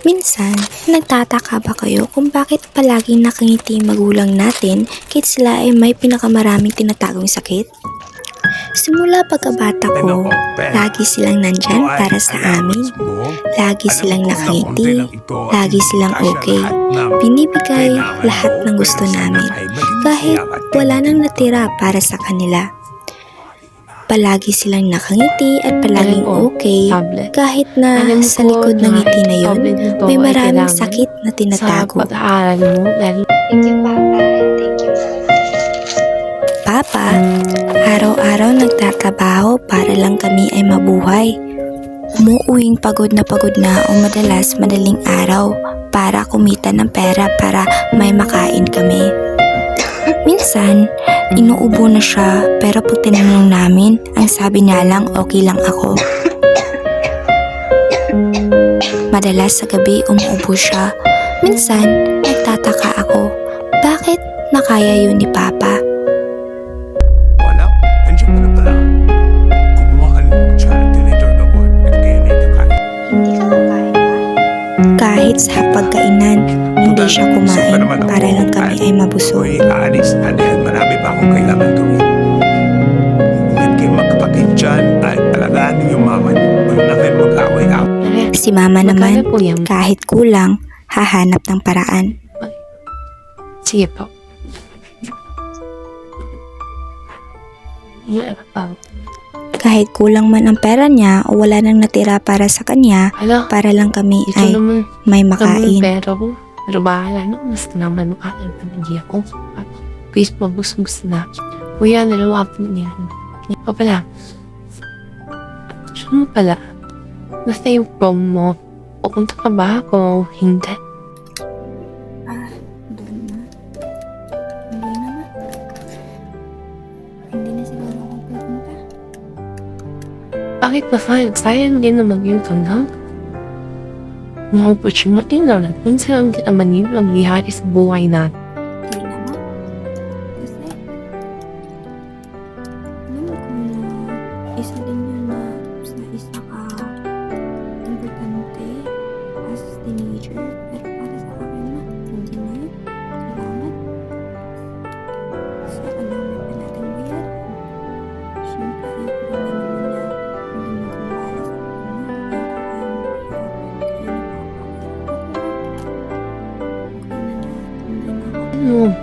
Minsan, nagtataka ba kayo kung bakit palaging nakangiti yung magulang natin kahit sila ay may pinakamaraming tinatagong sakit? Simula pagkabata ko, lagi silang nandyan para sa amin. Lagi silang nakangiti, lagi silang okay. Binibigay lahat ng gusto namin, kahit wala nang natira para sa kanila. Palagi silang nakangiti at palaging okay, kahit na sa likod ng ngiti na yun, may maraming sakit na tinatago. Sa pag-aaral mo, lalo. Thank you, Papa. Thank you, Papa, araw-araw nagtatrabaho para lang kami ay mabuhay. Umuuwing pagod na o madalas madaling araw para kumita ng pera para may makain kami. Minsan, inuubo na siya pero pag tinanong namin, ang sabi niya lang okay lang ako. Madalas sa gabi umuubo siya. Minsan, nagtataka ako, bakit nakaya yun ni Papa? Wala, nandiyan ka na pala. Kumuhaan mo siya, tinidor na board at kaya may kakain. Hindi ka kakain ba? Kahit sa pagkainan, hindi siya kumain para lang kami ay mabusog. Uy, aalis na dahil marami pa akong kailangan gawin. Ingat kayo magkapatid dyan at alagaan niyo yung mama niyo. Huwag na kayo mag-away-away. Si Mama naman, kahit kulang, hahanap ng paraan. Sige po. Kahit kulang man ang pera niya o wala nang natira para sa kanya, Hala, para lang kami ito ay naman. may Naman makain. pero mo. Pero bahala no, mas naman makain pa hindi ako. Please, mabusog na. Kuya, nalawa po niyan. O pala. Sino pala? Nasa yung prom mo? Pupunta ka ba o hindi? Doon na. Hindi naman. Hindi na siguro ako pupunta. Bakit ba sayang din naman yung tanong? Mga opportunity na natin sa ang naman yun ang nangyayari sa buhay natin. Hindi naman. Kasi, alam ko na isa din yun na sa isa ka importante as teenager. Pero para sa akin na, hindi na yun. Kailangan. Kasi alam mo pa natin bayaran. Siyempre, ayaw ko naman na hindi magkumbala sa akin. Ano?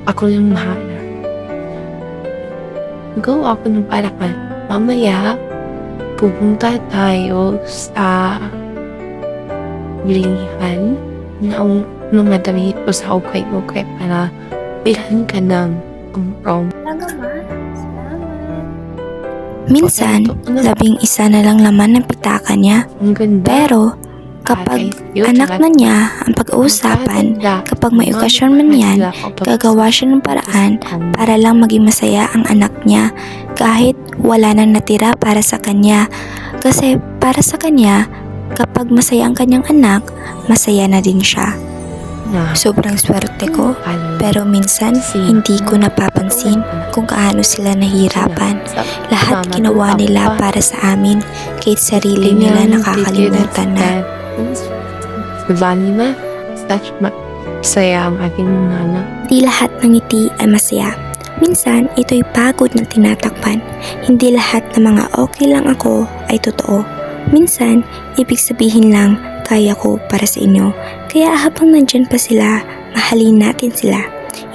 Ako lang mahala. Go ako ng paraan. Mamaya, pupunta tayo sa bilihan ng madami ko sa ukay-ukay para bilhan ka ng prom. Minsan, 11 na lang laman ng pitaka niya. Ang ganda. Pero, kapag anak na niya ang pag-uusapan, kapag may okasyon man yan, gagawa siya ng paraan para lang maging masaya ang anak niya kahit wala nang natira para sa kanya. Kasi para sa kanya, kapag masaya ang kanyang anak, masaya na din siya. Sobrang swerte ko, pero minsan hindi ko napapansin kung kaano sila nahihirapan. Lahat ginawa nila para sa amin, kahit sarili nila nakakalimutan na. Bali na, such masaya ang aking nana. Di lahat ng ngiti ay masaya. Minsan, ito'y pagod na tinatakpan. Hindi lahat ng mga okay lang ako ay totoo. Minsan, ibig sabihin lang, kaya ko para sa inyo. Kaya habang nandyan pa sila, mahalin natin sila.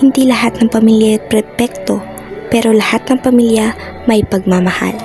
Hindi lahat ng pamilya ay perpekto, pero lahat ng pamilya may pagmamahal.